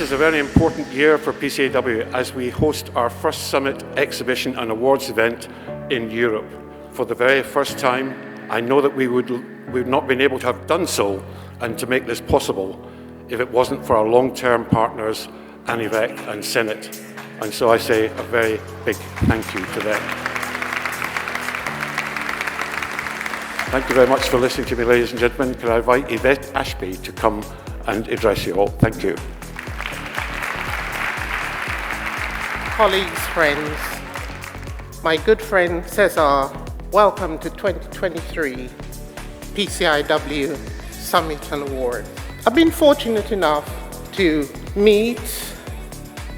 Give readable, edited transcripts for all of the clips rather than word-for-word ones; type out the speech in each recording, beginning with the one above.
is a very important year for PCIAW as we host our first summit, exhibition and awards event in Europe. For the very first time, I know that we've not been able to have done so and to make this possible if it wasn't for our long-term partners, ANIVEC and Senate. And so I say a very big thank you to them. Thank you very much for listening to me, ladies and gentlemen. Can I invite Yvette Ashby to come and address you all? Thank you. Colleagues, friends, my good friend Cesar, welcome to 2023 PCIAW Summit and Award. I've been fortunate enough to meet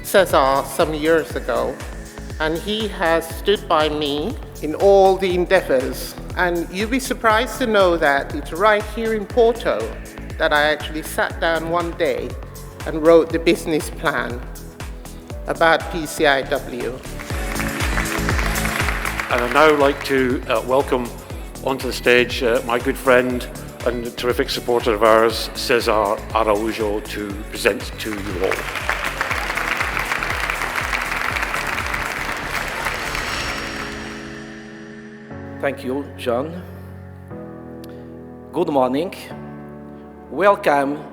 Cesar some years ago, and he has stood by me in all the endeavors. And you'll be surprised to know that it's right here in Porto that I actually sat down one day and wrote the business plan about PCIAW. And I'd now like to welcome onto the stage my good friend and terrific supporter of ours, Cesar Araujo, to present to you all. Thank you, John. Good morning. Welcome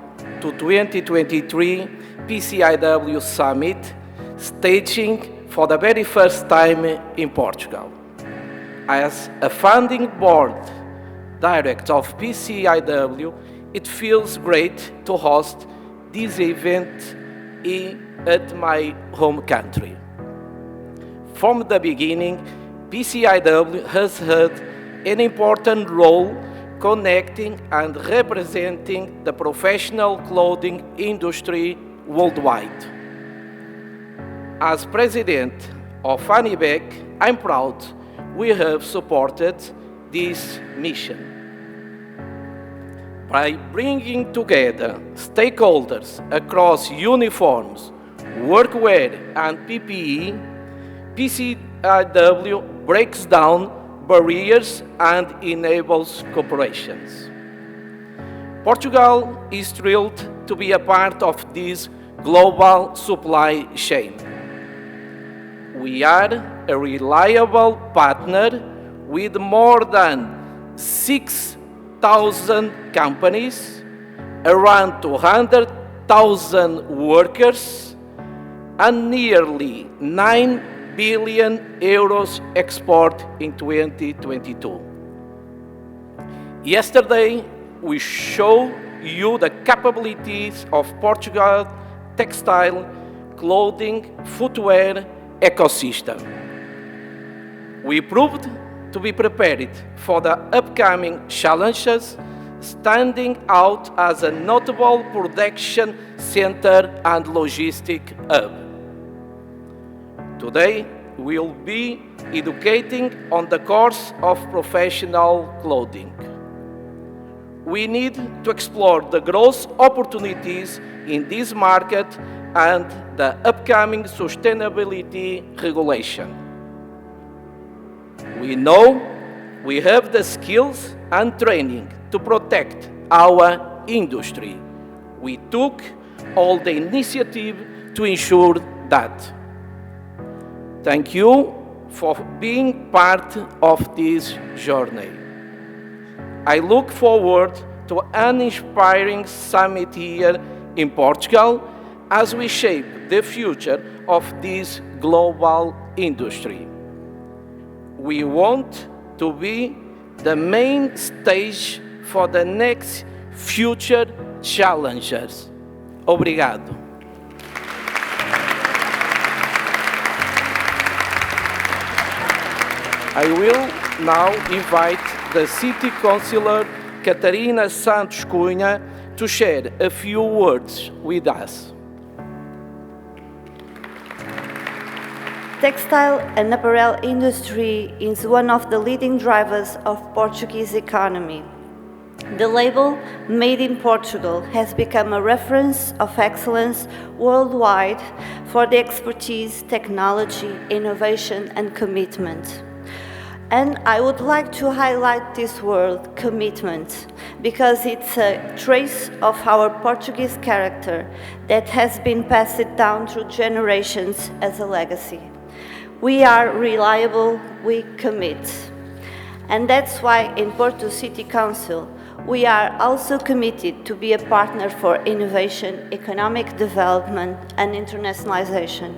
to 2023 PCIAW Summit, staging for the very first time in Portugal. As a founding board director of PCIAW, it feels great to host this event at my home country. From the beginning, PCIAW has had an important role connecting and representing the professional clothing industry worldwide. As president of ANIVEC, I'm proud we have supported this mission. By bringing together stakeholders across uniforms, workwear and PPE, PCIAW breaks down barriers and enables cooperations. Portugal is thrilled to be a part of this global supply chain. We are a reliable partner with more than 6,000 companies, around 200,000 workers, and nearly 9 billion euros export in 2022. Yesterday, we showed you the capabilities of Portugal's textile, clothing, footwear ecosystem. We proved to be prepared for the upcoming challenges, standing out as a notable production center and logistic hub. Today, we'll be educating on the course of professional clothing. We need to explore the growth opportunities in this market and the upcoming sustainability regulation. We know we have the skills and training to protect our industry. We took all the initiative to ensure that. Thank you for being part of this journey. I look forward to an inspiring summit here in Portugal as we shape the future of this global industry. We want to be the main stage for the next future challenges. Obrigado. I will now invite the City Councillor Catarina Santos Cunha to share a few words with us. Textile and apparel industry is one of the leading drivers of Portuguese economy. The label Made in Portugal has become a reference of excellence worldwide for the expertise, technology, innovation and commitment. And I would like to highlight this word, commitment, because it's a trace of our Portuguese character that has been passed down through generations as a legacy. We are reliable, we commit. And that's why in Porto City Council, we are also committed to be a partner for innovation, economic development, and internationalization.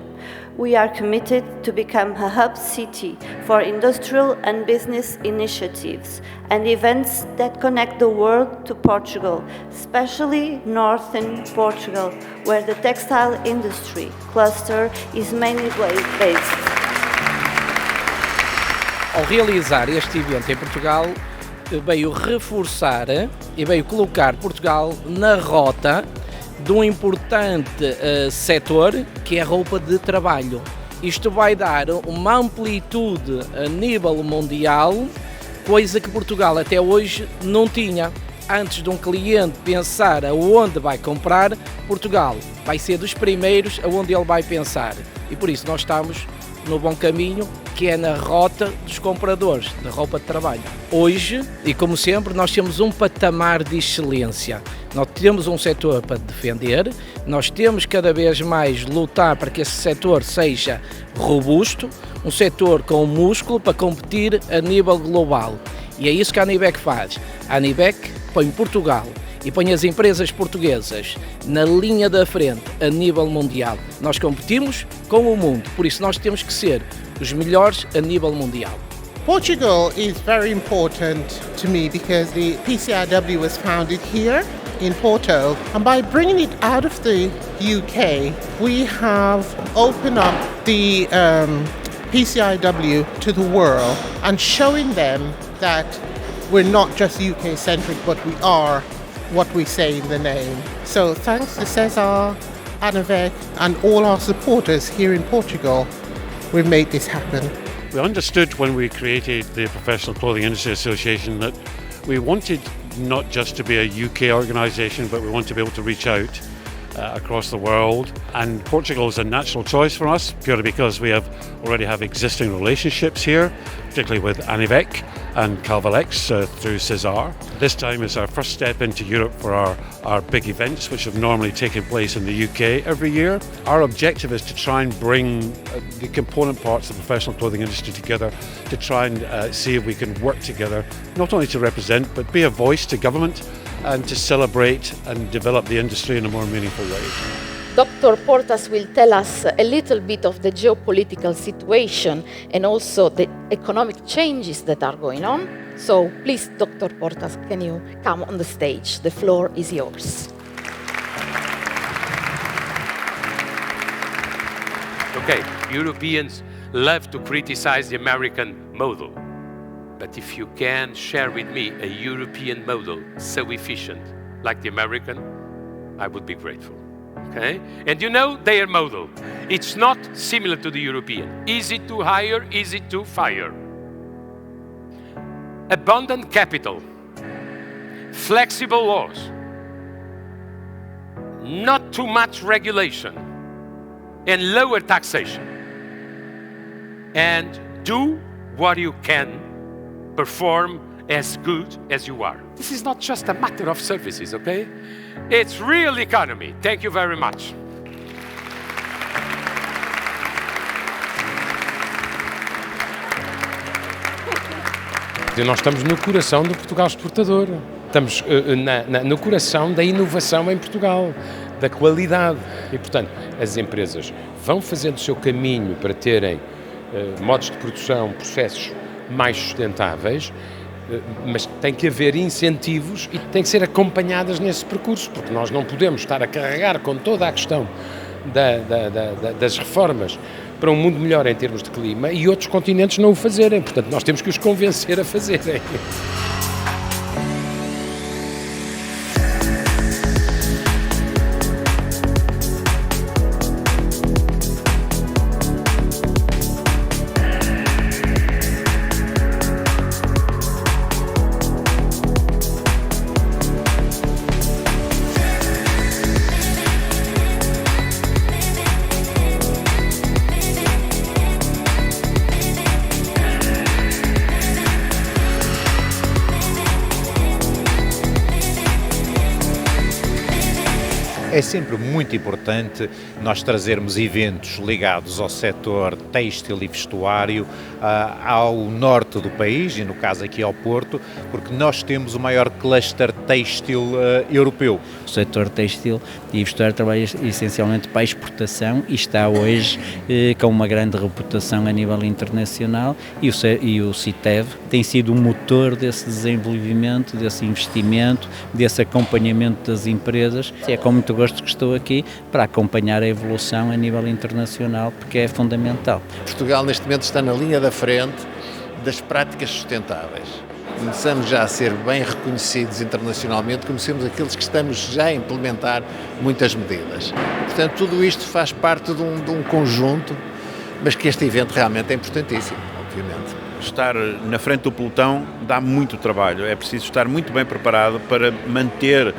We are committed to become a hub city for industrial and business initiatives and events that connect the world to Portugal, especially northern Portugal, where the textile industry cluster is mainly based. Ao realizar este evento em Portugal, veio reforçar e veio colocar Portugal na rota de um importante setor que é a roupa de trabalho. Isto vai dar uma amplitude a nível mundial, coisa que Portugal até hoje não tinha. Antes de um cliente pensar aonde vai comprar, Portugal vai ser dos primeiros aonde ele vai pensar. E por isso nós estamos no bom caminho, que é na rota dos compradores de roupa de trabalho. Hoje, e como sempre, nós temos um patamar de excelência. Nós temos um setor para defender, nós temos cada vez mais lutar para que esse setor seja robusto, um setor com músculo para competir a nível global. E é isso que a ANIBEC faz. A ANIBEC põe Portugal e põe as empresas portuguesas na linha da frente a nível mundial. Nós competimos com o mundo, por isso nós temos que ser os melhores a nível mundial. Portugal is very important to me because the PCIAW was founded here in Porto, and by bringing it out of the UK, we have opened up the PCIAW to the world and showing them that we're not just UK-centric, but we are what we say in the name. So thanks to Cesar, ANIBEC and all our supporters here in Portugal, we've made this happen. We understood when we created the Professional Clothing Industry Association that we wanted not just to be a UK organisation, but we want to be able to reach out across the world. And Portugal is a natural choice for us, purely because we already have existing relationships here, particularly with ANIBEC and Calvalex through Cesar. This time is our first step into Europe for our big events, which have normally taken place in the UK every year. Our objective is to try and bring the component parts of the professional clothing industry together to try and see if we can work together, not only to represent, but be a voice to government and to celebrate and develop the industry in a more meaningful way. Dr. Portas will tell us a little bit of the geopolitical situation and also the economic changes that are going on. So please, Dr. Portas, can you come on the stage? The floor is yours. Okay, Europeans love to criticize the American model. But if you can share with me a European model so efficient like the American, I would be grateful. Okay? And you know their model. It's not similar to the European. Easy to hire, easy to fire. Abundant capital. Flexible laws. Not too much regulation. And lower taxation. And do what you can. Perform as good as you are. This is not just a matter of services, okay? It's real economy. Thank you very much. Nós estamos no coração do Portugal exportador. Estamos no coração da inovação em Portugal, da qualidade. E, portanto, as empresas vão fazendo o seu caminho para terem modos de produção, processos mais sustentáveis, mas tem que haver incentivos e tem que ser acompanhadas nesse percurso, porque nós não podemos estar a carregar com toda a questão das reformas para um mundo melhor em termos de clima e outros continentes não o fazerem. Portanto, nós temos que os convencer a fazerem. É sempre muito importante nós trazermos eventos ligados ao setor têxtil e vestuário ao norte do país, e no caso aqui ao Porto, porque nós temos o maior cluster têxtil europeu. O setor têxtil e vestuário trabalha essencialmente para a exportação e está hoje com uma grande reputação a nível internacional, e o CITEV tem sido o motor desse desenvolvimento, desse investimento, desse acompanhamento das empresas. É com muito gosto que estou aqui para acompanhar a evolução a nível internacional, porque é fundamental. Portugal neste momento está na linha da frente das práticas sustentáveis. Começamos já a ser bem reconhecidos internacionalmente, conhecemos aqueles que estamos já a implementar muitas medidas. Portanto, tudo isto faz parte de um conjunto, mas que este evento realmente é importantíssimo, obviamente. Estar na frente do pelotão dá muito trabalho, é preciso estar muito bem preparado para manter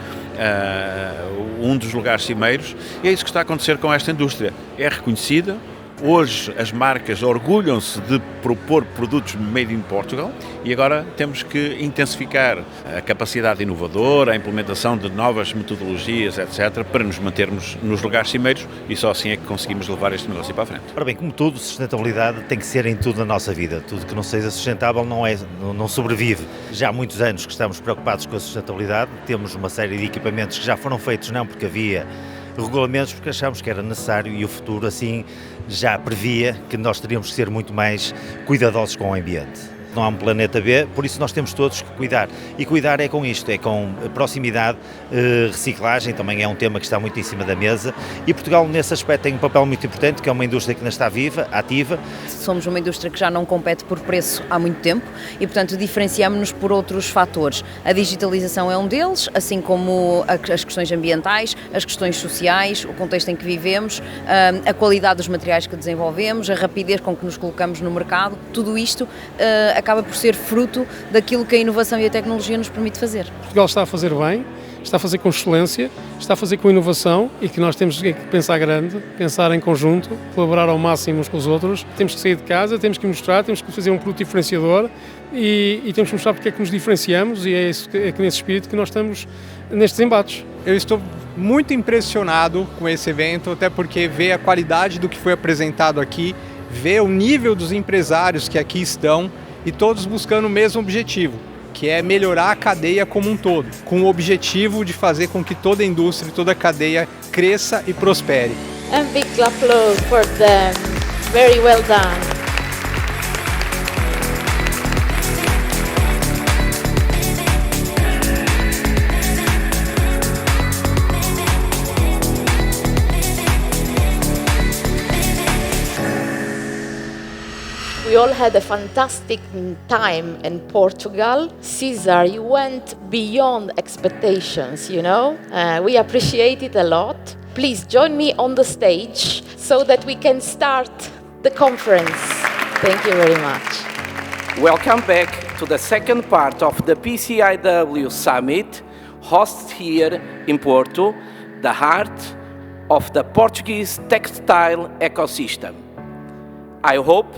um dos lugares cimeiros, e é isso que está a acontecer com esta indústria. É reconhecida. Hoje as marcas orgulham-se de propor produtos made in Portugal, e agora temos que intensificar a capacidade inovadora, a implementação de novas metodologias, etc., para nos mantermos nos lugares cimeiros, e só assim é que conseguimos levar este negócio para a frente. Ora bem, como tudo, sustentabilidade tem que ser em tudo na nossa vida. Tudo que não seja sustentável não sobrevive. Já há muitos anos que estamos preocupados com a sustentabilidade, temos uma série de equipamentos que já foram feitos não porque havia regulamentos, porque achámos que era necessário, e o futuro assim já previa que nós teríamos que ser muito mais cuidadosos com o ambiente. Não há um planeta B, por isso nós temos todos que cuidar. E cuidar é com isto, é com proximidade, reciclagem, também é um tema que está muito em cima da mesa. E Portugal, nesse aspecto, tem um papel muito importante, que é uma indústria que ainda está viva, ativa. Somos uma indústria que já não compete por preço há muito tempo e, portanto, diferenciamos-nos por outros fatores. A digitalização é um deles, assim como as questões ambientais, as questões sociais, o contexto em que vivemos, a qualidade dos materiais que desenvolvemos, a rapidez com que nos colocamos no mercado. Tudo isto acaba por ser fruto daquilo que a inovação e a tecnologia nos permite fazer. Portugal está a fazer bem, está a fazer com excelência, está a fazer com inovação, e que nós temos que pensar grande, pensar em conjunto, colaborar ao máximo uns com os outros. Temos que sair de casa, temos que mostrar, temos que fazer um produto diferenciador e temos que mostrar porque é que nos diferenciamos, e é nesse espírito que nós estamos nestes embates. Eu estou muito impressionado com esse evento, até porque ver a qualidade do que foi apresentado aqui, ver o nível dos empresários que aqui estão, e todos buscando o mesmo objetivo, que é melhorar a cadeia como um todo, com o objetivo de fazer com que toda a indústria e toda a cadeia cresça e prospere. And big applause for them. Very well done. We all had a fantastic time in Portugal. Cesar, you went beyond expectations, you know? We appreciate it a lot. Please join me on the stage so that we can start the conference. Thank you very much. Welcome back to the second part of the PCIAW Summit, hosted here in Porto, the heart of the Portuguese textile ecosystem. I hope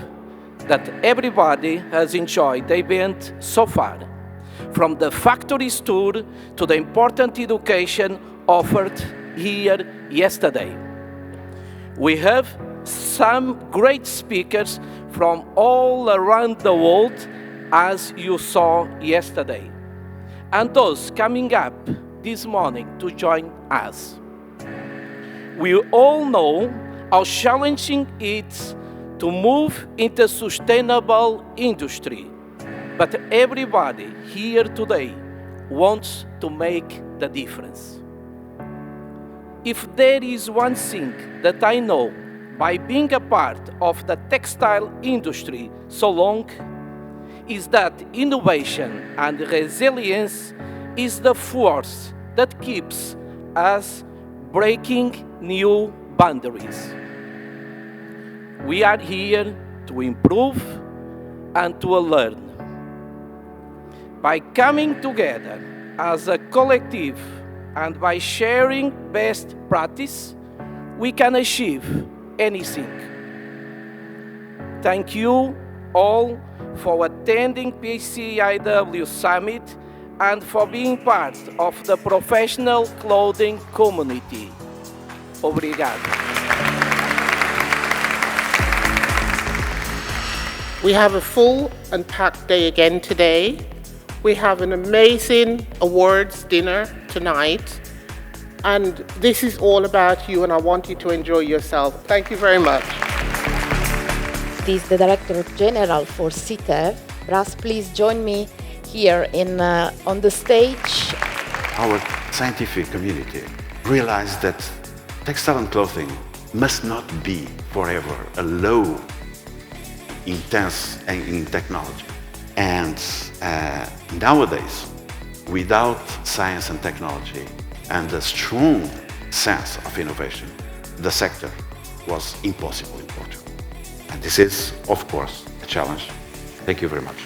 that everybody has enjoyed the event so far, from the factories tour to the important education offered here yesterday. We have some great speakers from all around the world, as you saw yesterday, and those coming up this morning to join us. We all know how challenging it is to move into sustainable industry, but everybody here today wants to make the difference. If there is one thing that I know by being a part of the textile industry so long, is that innovation and resilience is the force that keeps us breaking new boundaries. We are here to improve and to learn. By coming together as a collective and by sharing best practice, we can achieve anything. Thank you all for attending PCIAW Summit and for being part of the professional clothing community. Obrigado. We have a full and packed day again today. We have an amazing awards dinner tonight. And this is all about you, and I want you to enjoy yourself. Thank you very much. This is the Director General for CITEV. Ras, please join me here on the stage. Our scientific community realized that textile and clothing must not be forever a low intense in technology. And nowadays, without science and technology and a strong sense of innovation, the sector was impossible in Portugal. And this is, of course, a challenge. Thank you very much.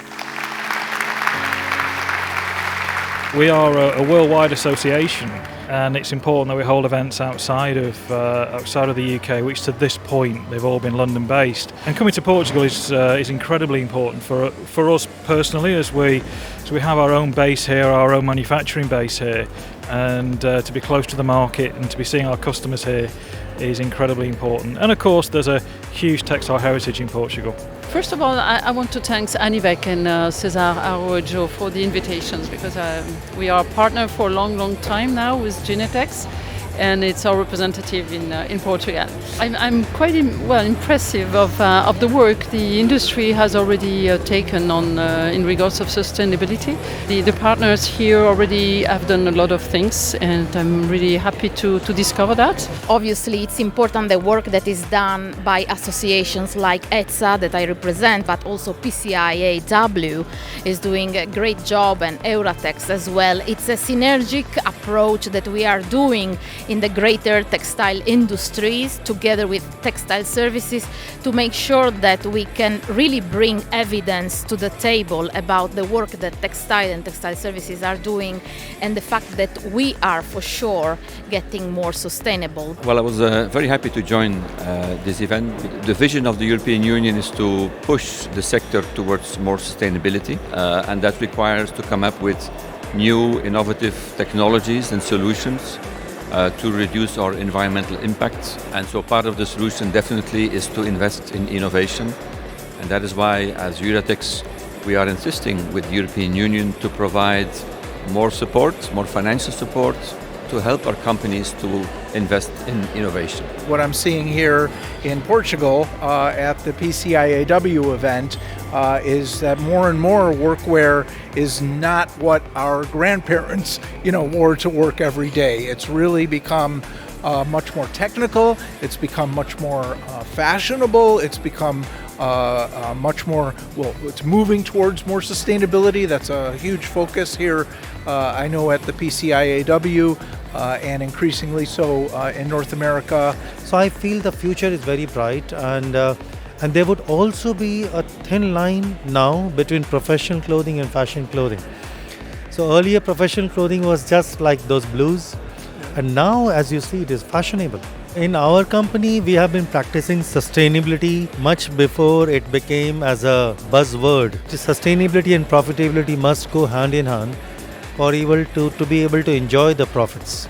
We are a worldwide association, and it's important that we hold events outside of the UK, which to this point they've all been London-based. And coming to Portugal is incredibly important for us personally, as we have our own base here, our own manufacturing base here, and to be close to the market and to be seeing our customers here is incredibly important. And of course, there's a huge textile heritage in Portugal. First of all, I want to thank Anivec and Cesar Arrojo for the invitations, because we are a partner for a long time now with Genetex, and it's our representative in Portugal. I'm quite impressive of the work the industry has already taken on in regards of sustainability. The partners here already have done a lot of things, and I'm really happy to discover that. Obviously, it's important the work that is done by associations like ETSA that I represent, but also PCIAW is doing a great job, and Euratex as well. It's a synergic approach that we are doing in the greater textile industries together with textile services to make sure that we can really bring evidence to the table about the work that textile and textile services are doing, and the fact that we are for sure getting more sustainable. Well, I was very happy to join this event. The vision of the European Union is to push the sector towards more sustainability, and that requires to come up with new innovative technologies and solutions to reduce our environmental impact. And so part of the solution definitely is to invest in innovation. And that is why, as Euratex, we are insisting with the European Union to provide more support, more financial support, to help our companies to invest in innovation. What I'm seeing here in Portugal at the PCIAW event is that more and more workwear is not what our grandparents, wore to work every day. It's really become much more technical. It's become much more fashionable. It's become much more, it's moving towards more sustainability. That's a huge focus here, I know, at the PCIAW, and increasingly so in North America. So I feel the future is very bright, and there would also be a thin line now between professional clothing and fashion clothing. So earlier professional clothing was just like those blues, and now, as you see, it is fashionable. In our company, we have been practicing sustainability much before it became as a buzzword. Sustainability and profitability must go hand in hand for to be able to enjoy the profits.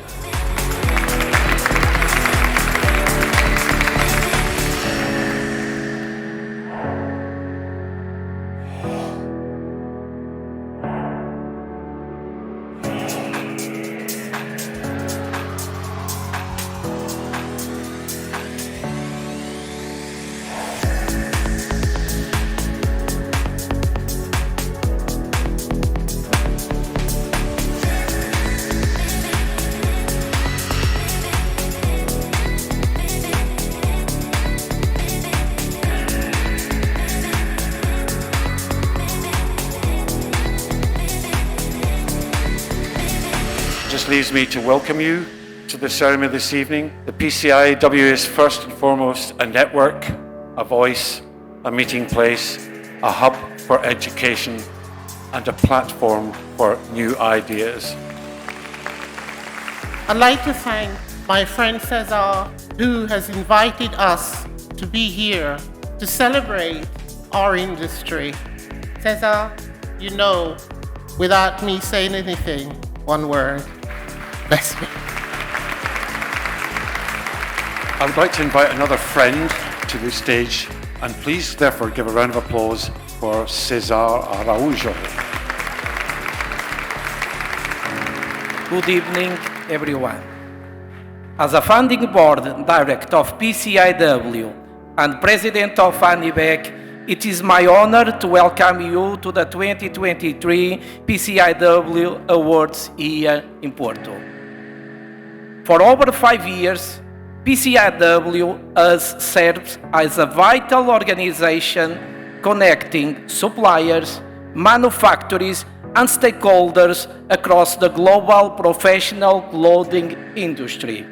Just leaves me to welcome you to the ceremony this evening. The PCIAW is first and foremost a network, a voice, a meeting place, a hub for education, and a platform for new ideas. I'd like to thank my friend Cesar, who has invited us to be here to celebrate our industry. Cesar, without me saying anything, one word. Bless me. I would like to invite another friend to the stage, and please therefore give a round of applause for Cesar Araujo. Good evening, everyone. As a founding board director of PCIAW and president of ANIVEC, it is my honor to welcome you to the 2023 PCIAW Awards here in Porto. For over 5 years, PCIAW has served as a vital organization connecting suppliers, manufacturers, and stakeholders across the global professional clothing industry.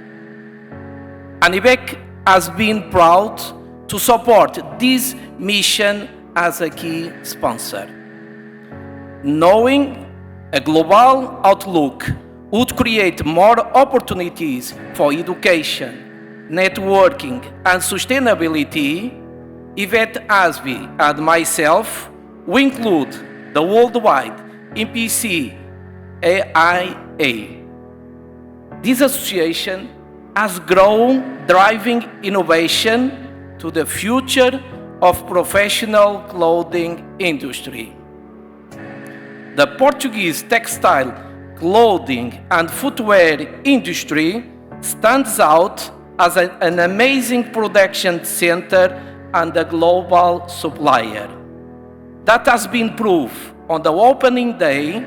ANIVEC has been proud to support this mission as a key sponsor. Knowing a global outlook would create more opportunities for education, networking, and sustainability, Yvette Asby and myself, we include the worldwide PCIAW. This association has grown, driving innovation to the future of professional clothing industry. The Portuguese textile, clothing, and footwear industry stands out as an amazing production center and a global supplier. That has been proved on the opening day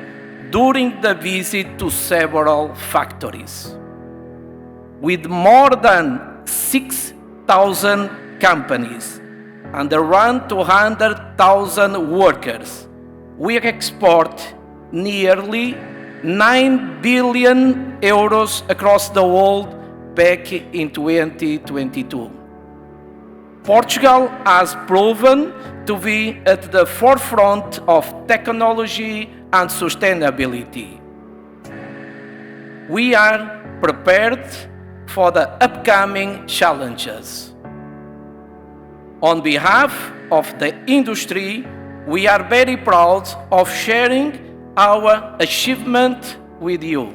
during the visit to several factories. With more than 6,000 companies and around 200,000 workers, we export nearly 9 billion euros across the world back in 2022. Portugal has proven to be at the forefront of technology and sustainability. We are prepared for the upcoming challenges. On behalf of the industry, we are very proud of sharing our achievement with you.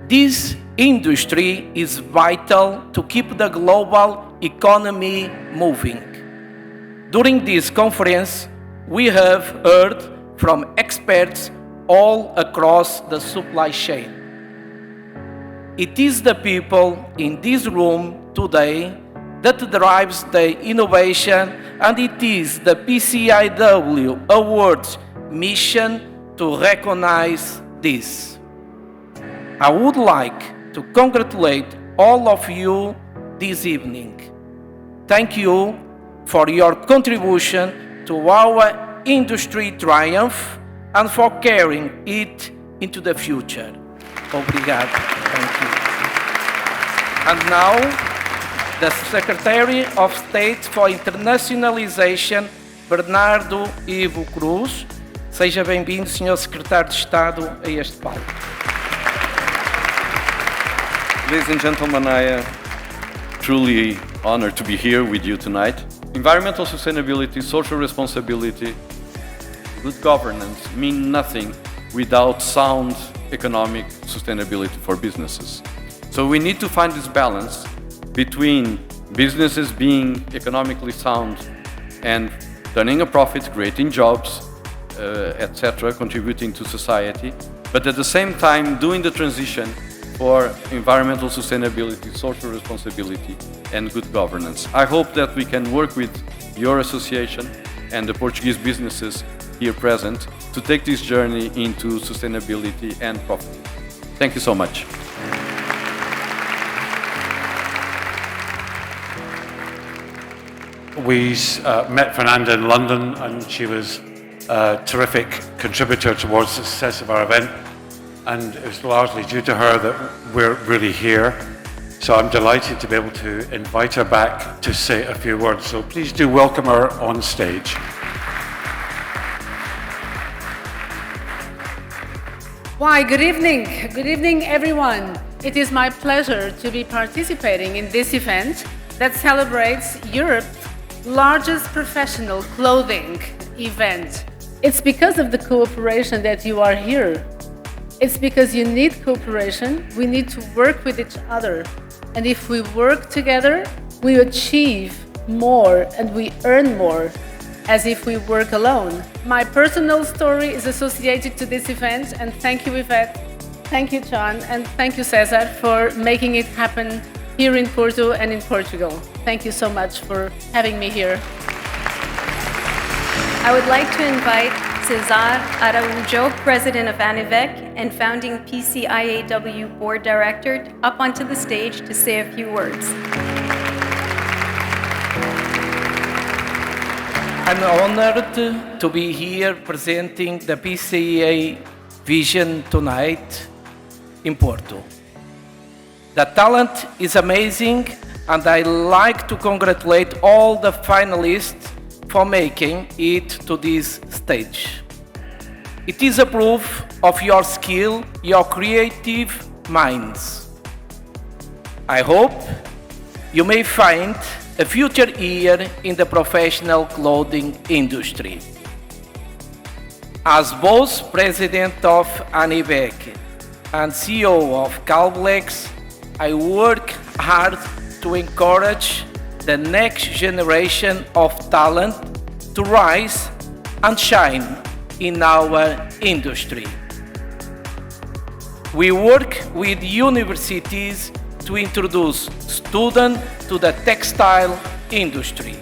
This industry is vital to keep the global economy moving. During this conference, we have heard from experts all across the supply chain. It is the people in this room today that drives the innovation, and it is the PCIAW Awards mission to recognize this. I would like to congratulate all of you this evening. Thank you for your contribution to our industry triumph and for carrying it into the future. Obrigado. Thank you. And now, the Secretary of State for Internationalization, Bernardo Ivo Cruz. Seja bem-vindo, Sr. Secretário de Estado, a este palco. Ladies and gentlemen, I am truly honored to be here with you tonight. Environmental sustainability, social responsibility, good governance mean nothing without sound economic sustainability for businesses. So we need to find this balance between businesses being economically sound and turning a profit, creating jobs, etc., contributing to society, but at the same time doing the transition for environmental sustainability, social responsibility, and good governance. I hope that we can work with your association and the Portuguese businesses here present to take this journey into sustainability and profit. Thank you so much. We met Fernanda in London, and she was a terrific contributor towards the success of our event, and it was largely due to her that we're really here. So I'm delighted to be able to invite her back to say a few words. So please do welcome her on stage. Why, good evening. Good evening, everyone. It is my pleasure to be participating in this event that celebrates Europe's largest professional clothing event. It's because of the cooperation that you are here. It's because you need cooperation, we need to work with each other. And if we work together, we achieve more and we earn more, as if we work alone. My personal story is associated to this event, and thank you, Yvette, thank you, John, and thank you, Cesar, for making it happen here in Porto and in Portugal. Thank you so much for having me here. I would like to invite Cesar Araujo, President of ANIVEC and founding PCIAW Board Director, up onto the stage to say a few words. I'm honored to be here presenting the PCIA vision tonight in Porto. The talent is amazing, and I'd like to congratulate all the finalists for making it to this stage. It is a proof of your skill, your creative minds. I hope you may find a future here in the professional clothing industry. As both President of ANIVEC and CEO of Calblex, I work hard to encourage the next generation of talent to rise and shine in our industry. We work with universities to introduce students to the textile industry.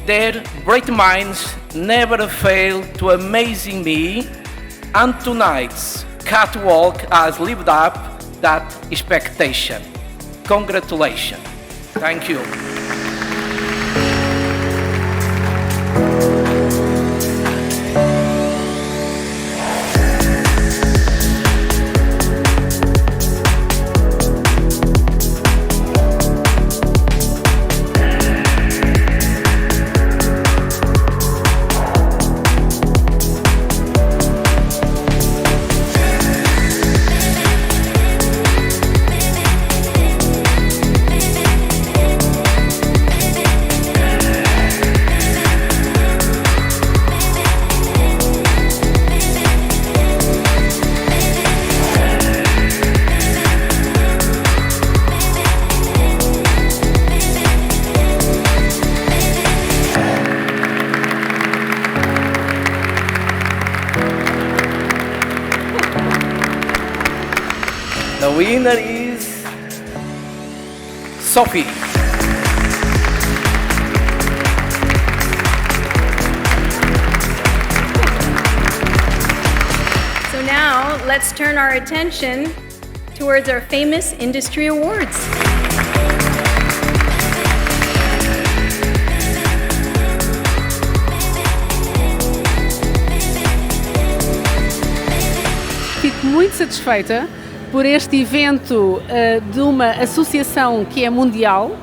Their bright minds never fail to amaze me, and tonight's catwalk has lived up that expectation. Congratulations. Thank you. The winner is Sophie. So now, let's turn our attention towards our famous industry awards. Fico muito satisfeita por este evento de uma associação que é mundial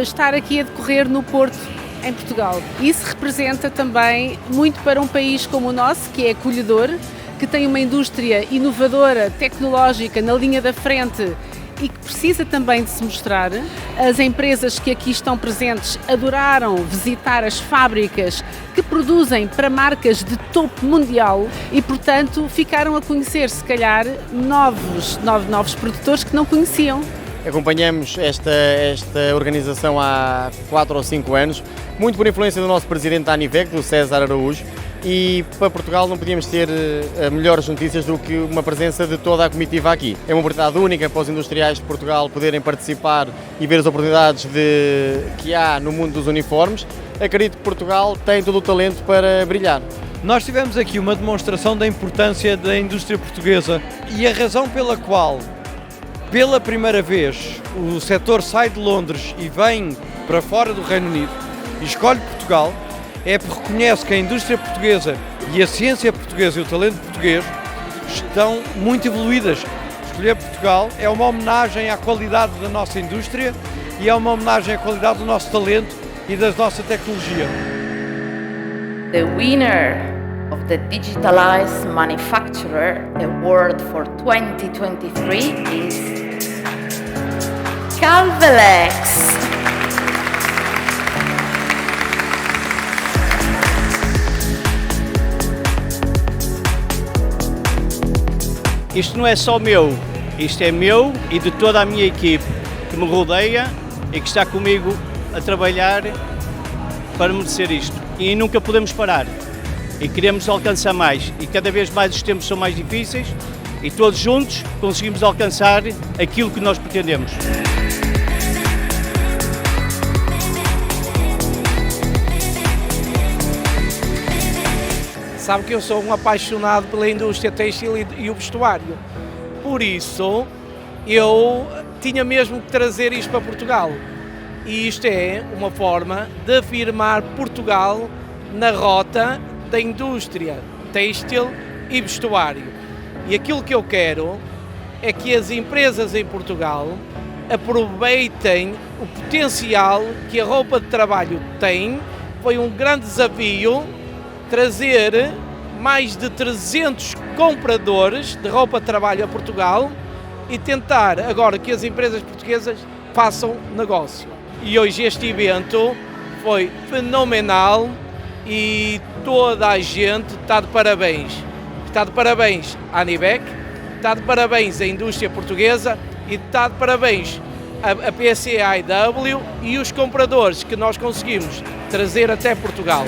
estar aqui a decorrer no Porto, em Portugal. Isso representa também muito para um país como o nosso, que é acolhedor, que tem uma indústria inovadora, tecnológica, na linha da frente e que precisa também de se mostrar. As empresas que aqui estão presentes adoraram visitar as fábricas que produzem para marcas de topo mundial e, portanto, ficaram a conhecer, se calhar, novos produtores que não conheciam. Acompanhamos esta organização há 4 ou 5 anos, muito por influência do nosso presidente da ANIVEC, do Cesar Araújo, e para Portugal não podíamos ter melhores notícias do que uma presença de toda a comitiva aqui. É uma oportunidade única para os industriais de Portugal poderem participar e ver as oportunidades que há no mundo dos uniformes. Acredito que Portugal tem todo o talento para brilhar. Nós tivemos aqui uma demonstração da importância da indústria portuguesa e a razão pela qual, pela primeira vez, o setor sai de Londres e vem para fora do Reino Unido e escolhe Portugal, é porque reconhece que a indústria portuguesa e a ciência portuguesa e o talento português estão muito evoluídas. Escolher Portugal é uma homenagem à qualidade da nossa indústria e é uma homenagem à qualidade do nosso talento e da nossa tecnologia. The winner of the Digitalized Manufacturer Award for 2023 is Calblex. Isto não é só meu, isto é meu e de toda a minha equipe que me rodeia e que está comigo a trabalhar para merecer isto. E nunca podemos parar. E queremos alcançar mais. E cada vez mais os tempos são mais difíceis e todos juntos conseguimos alcançar aquilo que nós pretendemos. Sabe que eu sou um apaixonado pela indústria têxtil e o vestuário. Por isso, eu tinha mesmo que trazer isto para Portugal. E isto é uma forma de afirmar Portugal na rota da indústria têxtil e vestuário. E aquilo que eu quero é que as empresas em Portugal aproveitem o potencial que a roupa de trabalho tem. Foi um grande desafio trazer mais de 300 compradores de roupa de trabalho a Portugal e tentar agora que as empresas portuguesas façam negócio. E hoje este evento foi fenomenal e toda a gente está de parabéns. Está de parabéns à ANIVEC, está de parabéns à indústria portuguesa e está de parabéns a PCIAW e os compradores que nós conseguimos trazer até Portugal.